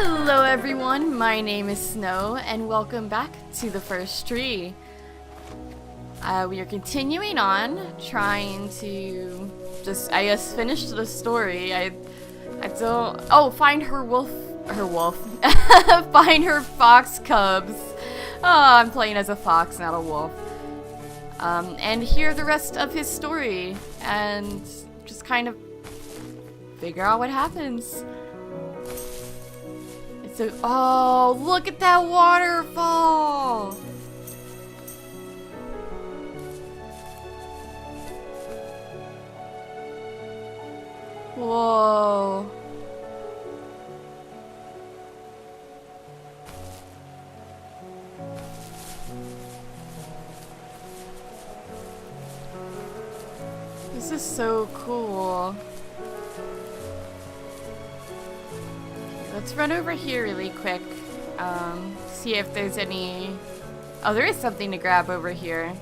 Hello everyone, my name is Snow, and welcome back to The First Tree. We are continuing on, trying to just, I guess, finish the story. I don't, find her wolf, find her fox cubs. Oh, I'm playing as a fox, not a wolf. And hear the rest of his story, and just kind of figure out what happens. So, oh, look at that waterfall! Whoa. This is so cool. Let's run over here really quick. See if there's any... Oh, there is something to grab over here.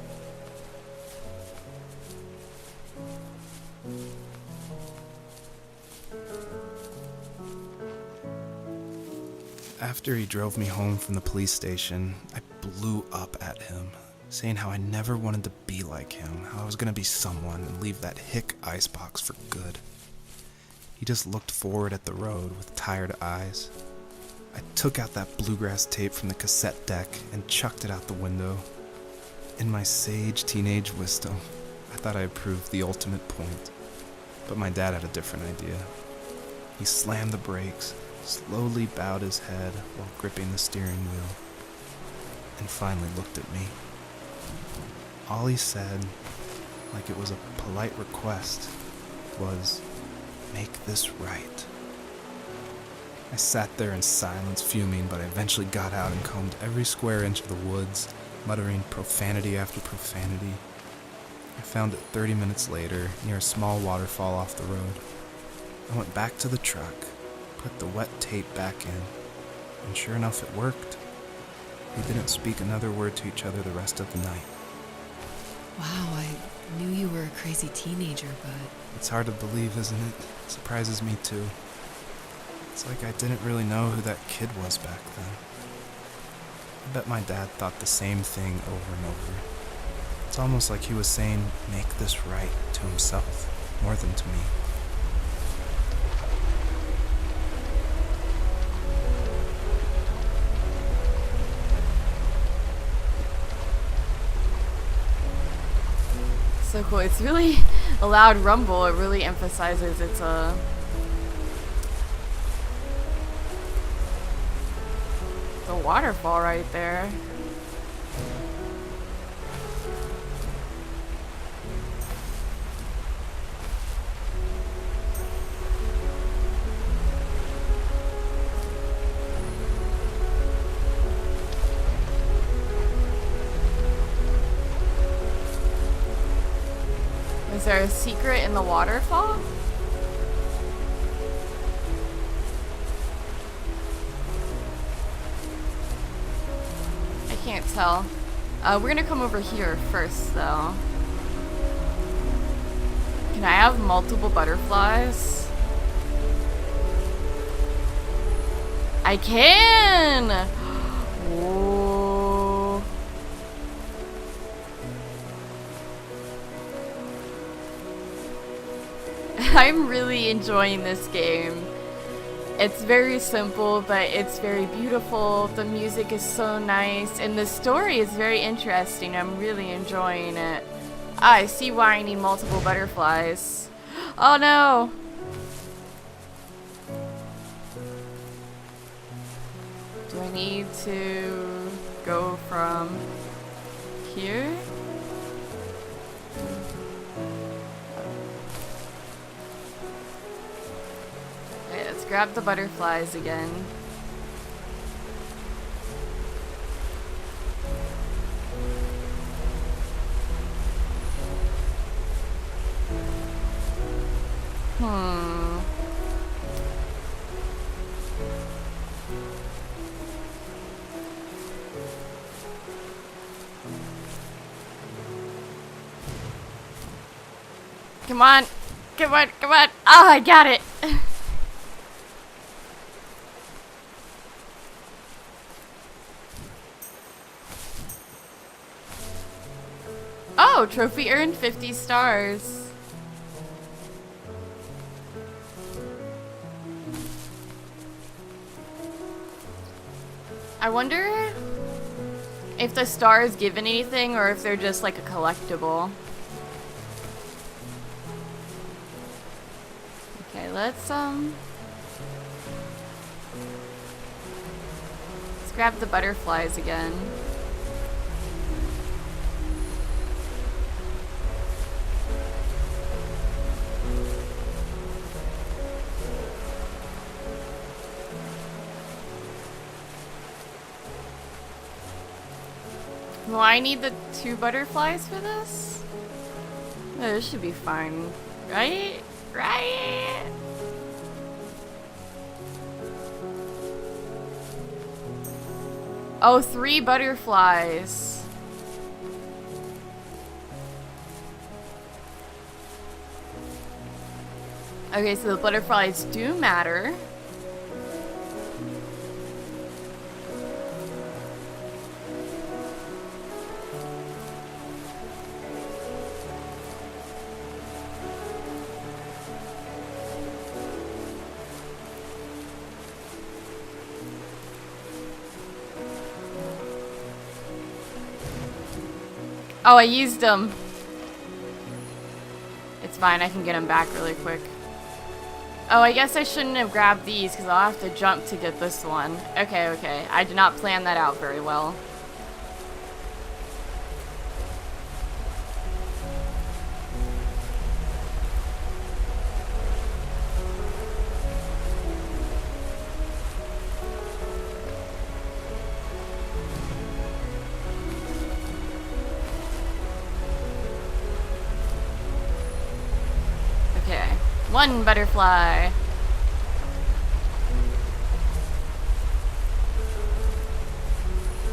After he drove me home from the police station, I blew up at him, saying how I never wanted to be like him, how I was gonna be someone and leave that hick icebox for good. He just looked forward at the road with tired eyes. I took out that bluegrass tape from the cassette deck and chucked it out the window. In my sage teenage wisdom, I thought I had proved the ultimate point. But my dad had a different idea. He slammed the brakes, slowly bowed his head while gripping the steering wheel, and finally looked at me. All he said, like it was a polite request, was, "Make this right." I sat there in silence, fuming, but I eventually got out and combed every square inch of the woods, muttering profanity after profanity. I found it 30 minutes later, near a small waterfall off the road. I went back to the truck, put the wet tape back in, and sure enough it worked. We didn't speak another word to each other the rest of the night. Wow, I knew you were a crazy teenager, but... It's hard to believe, isn't it? It surprises me too. It's like I didn't really know who that kid was back then. I bet my dad thought the same thing over and over. It's almost like he was saying, "Make this right," to himself, more than to me. So cool. It's really a loud rumble. It really emphasizes it's a... The waterfall right there. Is there a secret in the waterfall? I can't tell. We're gonna come over here first, though. Can I have multiple butterflies? I can! Whoa. I'm really enjoying this game. It's very simple, but it's very beautiful. The music is so nice, and the story is very interesting. I'm really enjoying it. I see why I need multiple butterflies. Oh no! Do I need to go from here? Okay, let's grab the butterflies again. Come on. Come on, come on. Oh, I got it. Oh, trophy earned 50 stars. I wonder if the stars given anything or if they're just like a collectible. Okay, let's grab the butterflies again. Well, I need the 2 butterflies for this? Oh, this should be fine. Right? Right? Oh, 3 butterflies. Okay, so the butterflies do matter. Oh, I used them. It's fine, I can get them back really quick. Oh, I guess I shouldn't have grabbed these because I'll have to jump to get this one. Okay, okay. I did not plan that out very well. Okay, 1 butterfly.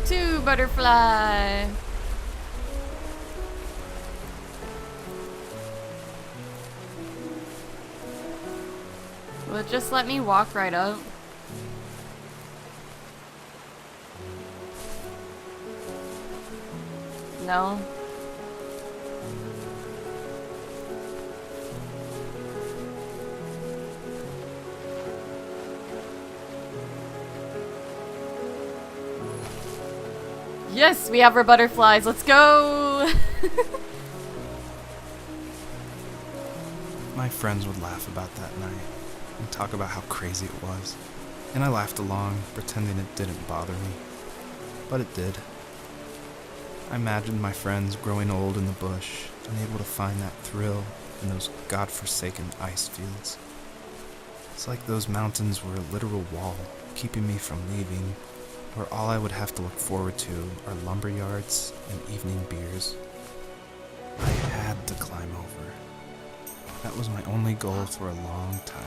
Two butterfly. Well, just let me walk right up. No. Yes, we have our butterflies. Let's go. My friends would laugh about that night and talk about how crazy it was. And I laughed along, pretending it didn't bother me. But it did. I imagined my friends growing old in the bush, unable to find that thrill in those godforsaken ice fields. It's like those mountains were a literal wall, keeping me from leaving, where all I would have to look forward to are lumber yards and evening beers. I had to climb over. That was my only goal for a long time.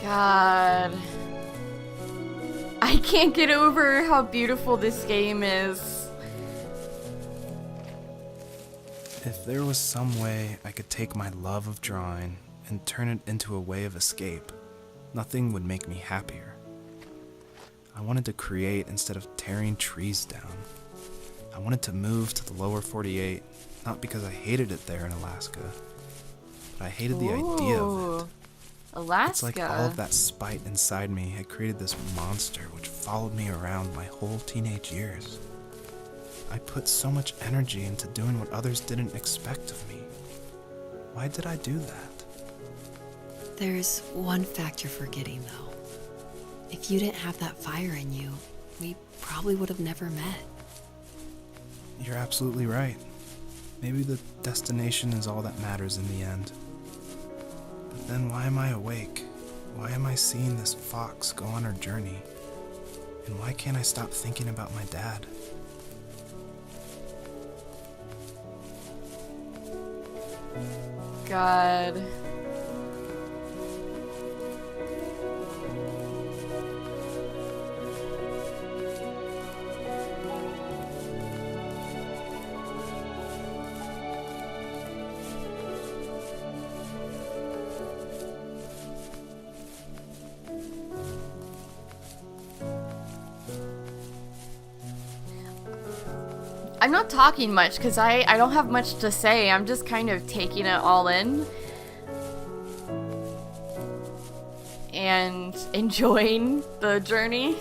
God. I can't get over how beautiful this game is. If there was some way I could take my love of drawing and turn it into a way of escape, nothing would make me happier. I wanted to create instead of tearing trees down. I wanted to move to the lower 48, not because I hated it there in Alaska, but I hated the idea of it. Alaska. It's like all of that spite inside me had created this monster which followed me around my whole teenage years. I put so much energy into doing what others didn't expect of me. Why did I do that? There's one fact you're forgetting, though. If you didn't have that fire in you, we probably would have never met. You're absolutely right. Maybe the destination is all that matters in the end. But then why am I awake? Why am I seeing this fox go on her journey? And why can't I stop thinking about my dad? God. I'm not talking much because I don't have much to say. I'm just kind of taking it all in. And enjoying the journey.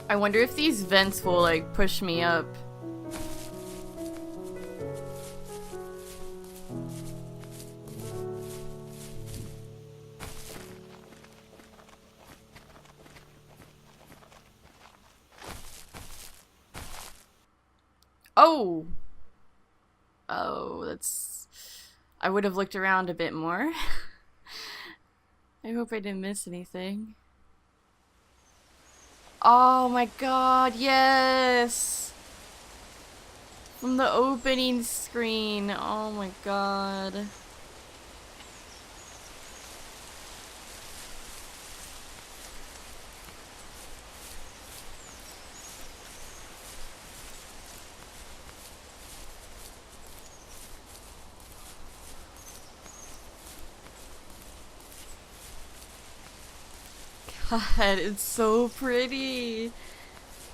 I wonder if these vents will like push me up. Oh! Oh, that's... I would have looked around a bit more. I hope I didn't miss anything. Oh my god, yes! From the opening screen, oh my god. God, it's so pretty.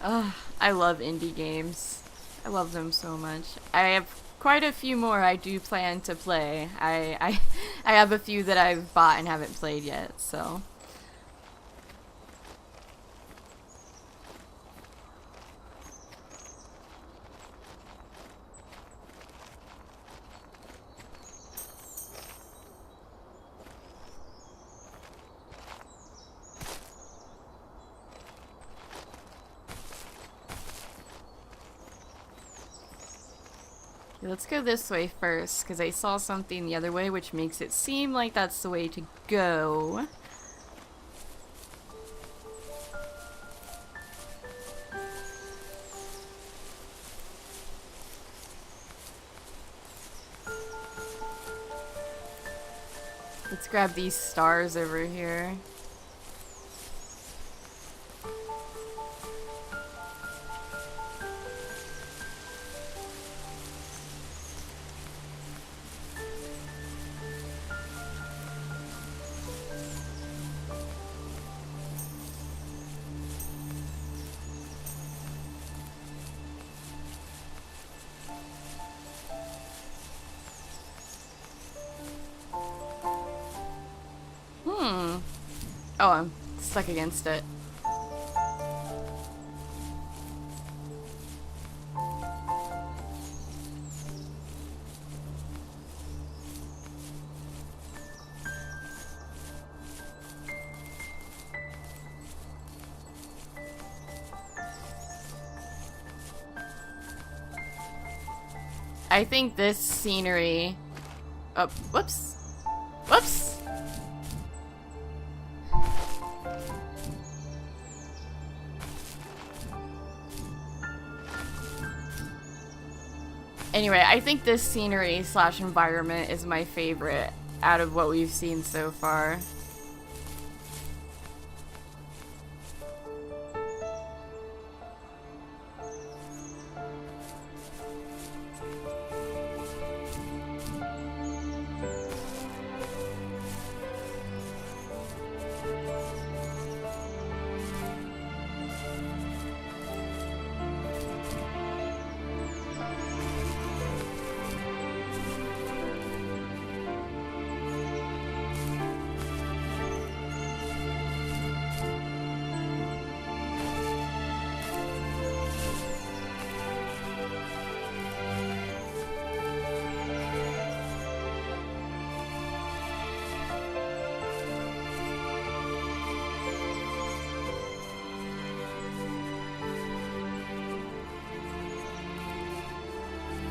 I love indie games. I love them so much. I have quite a few more I do plan to play. I have a few that I've bought and haven't played yet, so. Let's go this way first, because I saw something the other way, which makes it seem like that's the way to go. Let's grab these stars over here. Oh, I'm stuck against it. I think this scenery... Oh, whoops. Whoops! Anyway, I think this scenery slash environment is my favorite out of what we've seen so far.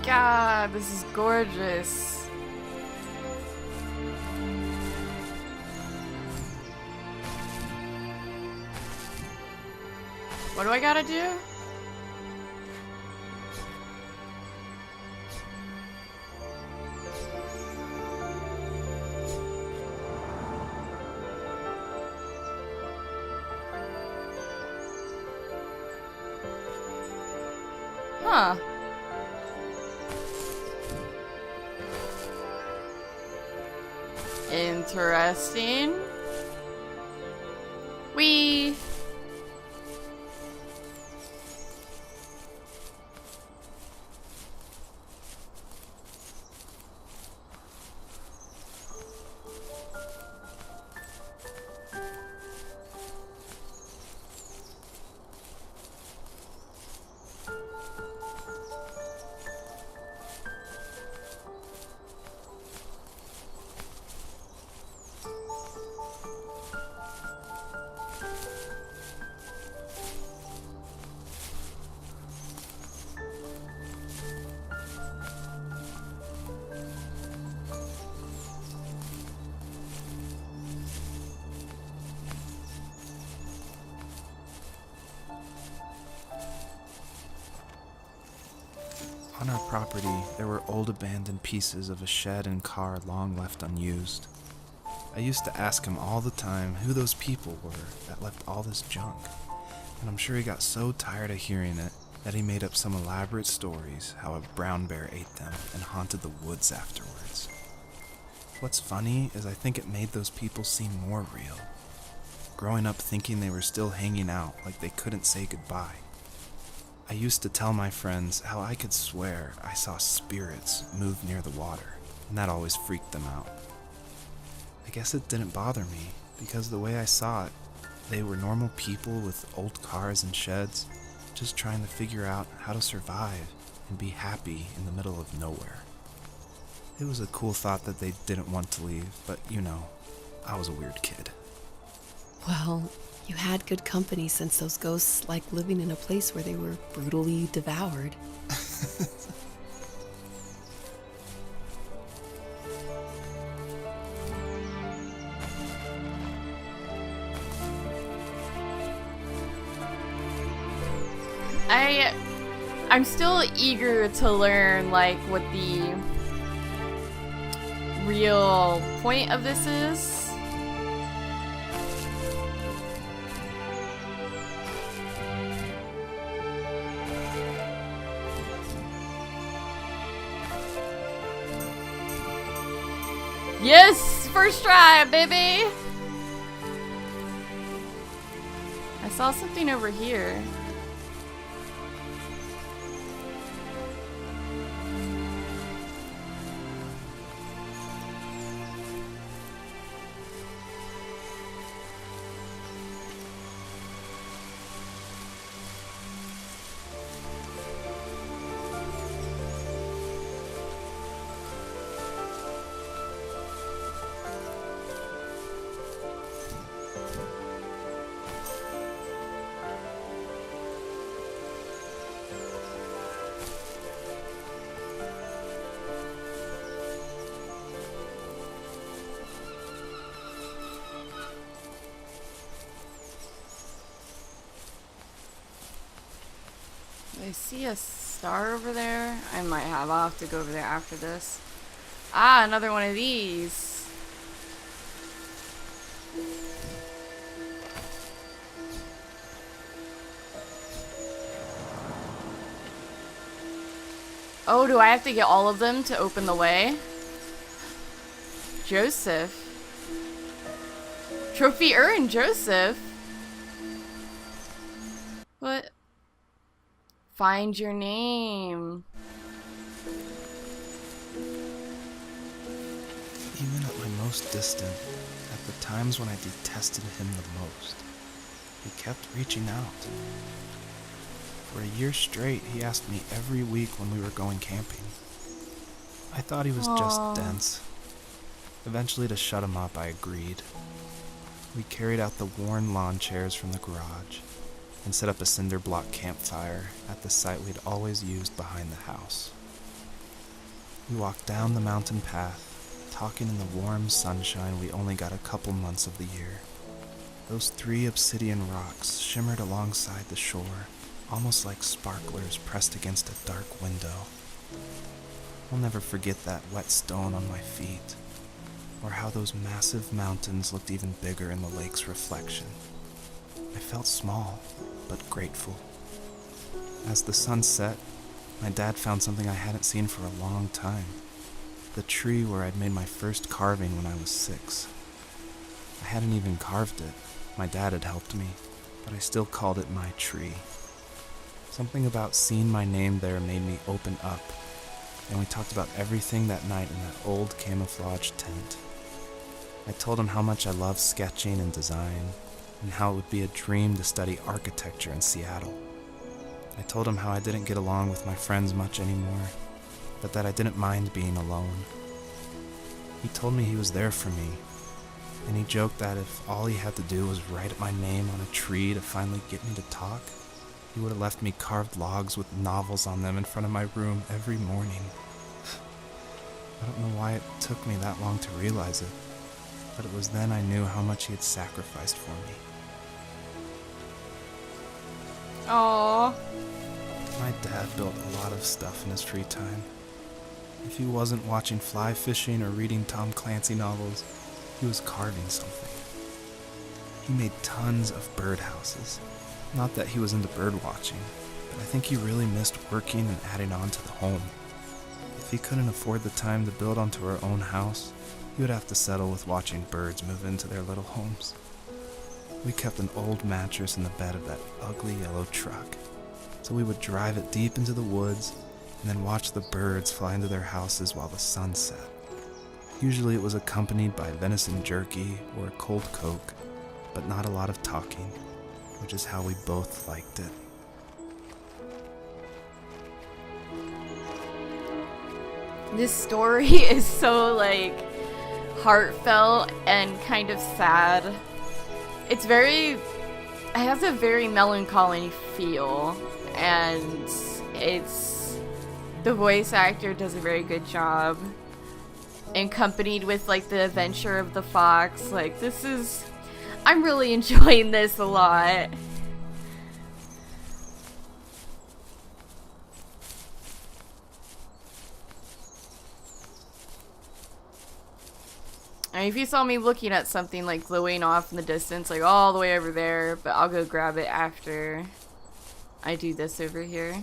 God, this is gorgeous. What do I gotta do? Huh. Interesting. We. On our property, there were old abandoned pieces of a shed and car long left unused. I used to ask him all the time who those people were that left all this junk, and I'm sure he got so tired of hearing it that he made up some elaborate stories how a brown bear ate them and haunted the woods afterwards. What's funny is I think it made those people seem more real. Growing up thinking they were still hanging out like they couldn't say goodbye. I used to tell my friends how I could swear I saw spirits move near the water, and that always freaked them out. I guess it didn't bother me, because the way I saw it, they were normal people with old cars and sheds, just trying to figure out how to survive and be happy in the middle of nowhere. It was a cool thought that they didn't want to leave, but you know, I was a weird kid. Well, you had good company since those ghosts like living in a place where they were brutally devoured. I'm still eager to learn like what the real point of this is. Yes! First try, baby! I saw something over here. I see a star over there. I might have. I'll have to go over there after this. Ah, another one of these. Oh, do I have to get all of them to open the way? Joseph. Trophy earned, Joseph. What? Find your name. Even at my most distant, at the times when I detested him the most, he kept reaching out. For a year straight, he asked me every week when we were going camping. I thought he was just dense. Eventually, to shut him up, I agreed. We carried out the worn lawn chairs from the garage and set up a cinder block campfire at the site we'd always used behind the house. We walked down the mountain path, talking in the warm sunshine we only got a couple months of the year. Those 3 obsidian rocks shimmered alongside the shore, almost like sparklers pressed against a dark window. I'll never forget that wet stone on my feet, or how those massive mountains looked even bigger in the lake's reflection. I felt small, but grateful. As the sun set, my dad found something I hadn't seen for a long time. The tree where I'd made my first carving when I was 6. I hadn't even carved it. My dad had helped me, but I still called it my tree. Something about seeing my name there made me open up, and we talked about everything that night in that old camouflage tent. I told him how much I love sketching and design, and how it would be a dream to study architecture in Seattle. I told him how I didn't get along with my friends much anymore, but that I didn't mind being alone. He told me he was there for me, and he joked that if all he had to do was write my name on a tree to finally get me to talk, he would have left me carved logs with novels on them in front of my room every morning. I don't know why it took me that long to realize it, but it was then I knew how much he had sacrificed for me. Aww. My dad built a lot of stuff in his free time. If he wasn't watching fly fishing or reading Tom Clancy novels, he was carving something. He made tons of birdhouses. Not that he was into bird watching, but I think he really missed working and adding on to the home. If he couldn't afford the time to build onto our own house, he would have to settle with watching birds move into their little homes. We kept an old mattress in the bed of that ugly yellow truck, so we would drive it deep into the woods and then watch the birds fly into their houses while the sun set. Usually it was accompanied by venison jerky or a cold Coke, but not a lot of talking, which is how we both liked it. This story is so, like, heartfelt and kind of sad. It has a very melancholy feel, and the voice actor does a very good job. Accompanied with, like, the adventure of the fox. Like, I'm really enjoying this a lot. I mean, if you saw me looking at something, like, glowing off in the distance, like, all the way over there, but I'll go grab it after I do this over here.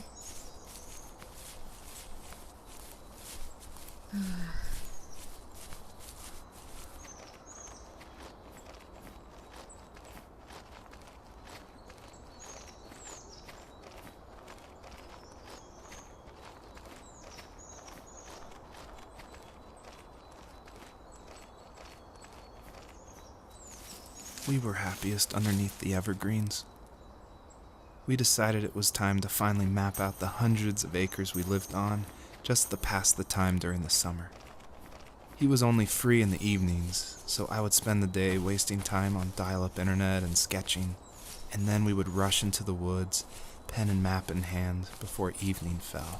We were happiest underneath the evergreens. We decided it was time to finally map out the hundreds of acres we lived on just to pass the time during the summer. He was only free in the evenings, so I would spend the day wasting time on dial-up internet and sketching, and then we would rush into the woods, pen and map in hand, before evening fell.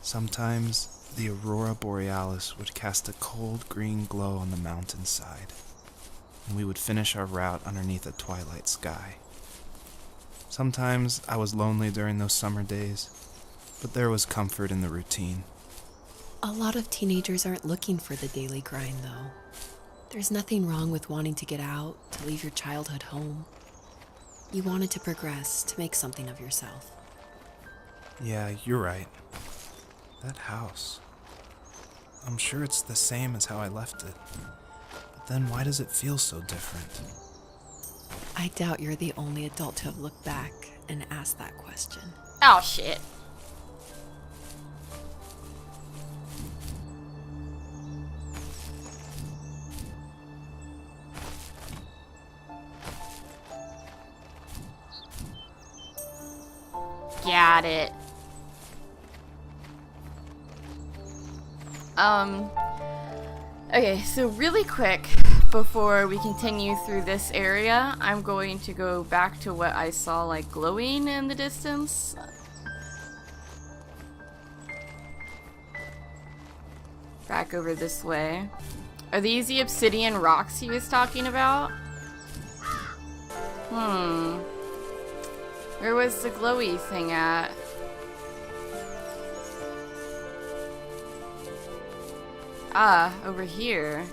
Sometimes the aurora borealis would cast a cold green glow on the mountainside, and we would finish our route underneath a twilight sky. Sometimes I was lonely during those summer days, but there was comfort in the routine. A lot of teenagers aren't looking for the daily grind, though. There's nothing wrong with wanting to get out, to leave your childhood home. You wanted to progress, to make something of yourself. Yeah, you're right. That house. I'm sure it's the same as how I left it. But then why does it feel so different? I doubt you're the only adult to have looked back and asked that question. Oh, shit. Got it. Okay, so really quick, before we continue through this area, I'm going to go back to what I saw, like, glowing in the distance. Back over this way. Are these the obsidian rocks he was talking about? Where was the glowy thing at? Ah, over here.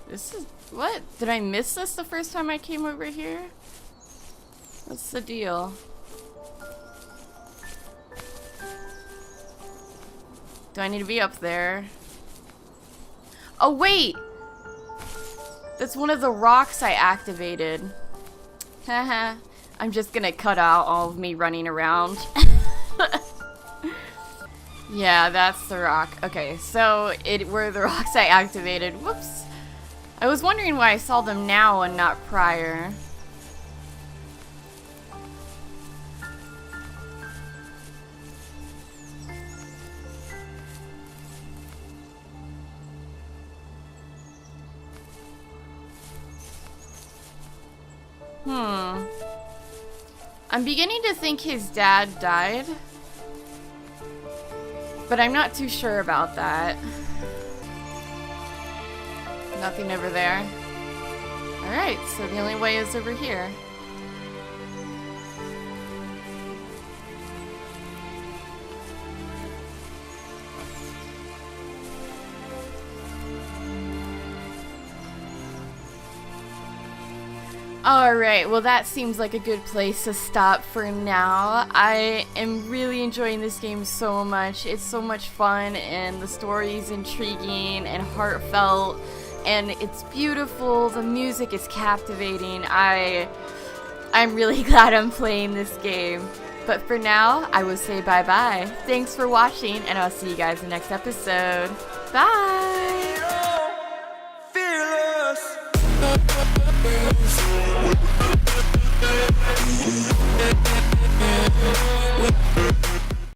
This is... what? Did I miss this the first time I came over here? What's the deal? Do I need to be up there? Oh, wait! That's one of the rocks I activated. Haha. I'm just gonna cut out all of me running around. Yeah, that's the rock. Okay, so it were the rocks I activated. Whoops. I was wondering why I saw them now and not prior. I'm beginning to think his dad died, but I'm not too sure about that. Nothing over there. Alright, so the only way is over here. Alright, well that seems like a good place to stop for now. I am really enjoying this game so much. It's so much fun and the story is intriguing and heartfelt and it's beautiful. The music is captivating. I'm really glad I'm playing this game. But for now, I will say bye-bye. Thanks for watching and I'll see you guys in the next episode. Bye!